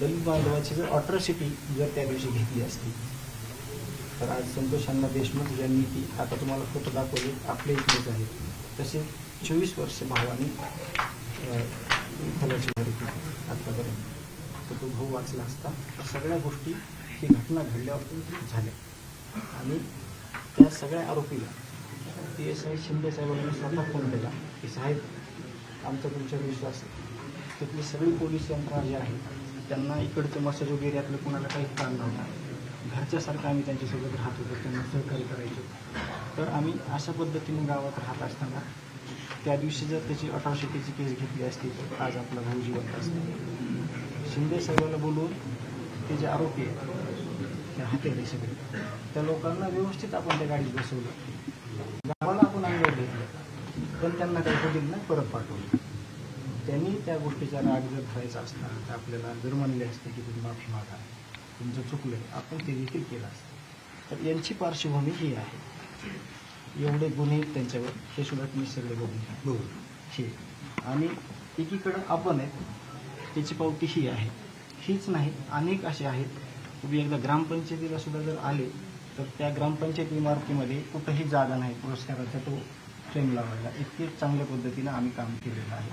दलित बांधवाची जर अट्रॉसिटी जर त्या दिवशी घेतली असती तर आज संतोष अण्णा देशमुख यांनी ती, आता तुम्हाला फोटो दाखवले, आपले इथलेच आहेत, तसे 24 वर्ष भावाने विठ्ठलाची घरी केली आतापर्यंत. तर तो भाऊ वाचला असता तर सगळ्या गोष्टी ही घटना घडल्यावर झाल्या. आणि त्या सगळ्या आरोपीला PSI शिंदे साहेबांनी स्वतः फोन केला की साहेब आमचा तुमच्यावर विश्वास आहे. तिथली सगळी पोलीस यंत्रणा जी आहे त्यांना इकडचं मसाज वगैरे यातलं कोणाला काही ताण नव्हता. घरच्यासारखं आम्ही त्यांच्यासोबत राहत होतो, त्यांना सहकार्य करायचो. तर आम्ही अशा पद्धतीने गावात राहत असताना त्या दिवशी जर त्याची अट्रॉसिटीची केस घेतली असती तर आज आपला भाऊ जिवंत असतो. शिंदे साहेबाला बोलून ते जे आरोपी आहेत ते हत्यारे सगळे, त्या लोकांना व्यवस्थित आपण त्या गाडीत बसवलं, गावाला आपण अंगावर घेतलं, पण त्यांना काही होईल नाही परत पाठवलं. त्यांनी त्या गोष्टीचा राग जर धरायचा असता तर आपल्याला जर म्हणले असते की तुम्ही माफी मागा, तुमचं चुकलं, आपण ते देखील केलं असतं. तर यांची पार्श्वभूमी ही आहे, एवढे गुन्हे त्यांच्यावर, हे सुद्धा तुम्ही सगळे बघून हे. आणि एकीकडं आपण आहेत त्याची पावती ही आहे, हीच नाही अनेक असे आहेत. तुम्ही एकदा ग्रामपंचायतीला सुद्धा जर आले तर त्या ग्रामपंचायत इमारतीमध्ये कुठंही जागा नाही पुरस्काराचा तो फ्रेम लावायला. इतके चांगल्या पद्धतीनं आम्ही काम केलेलं आहे.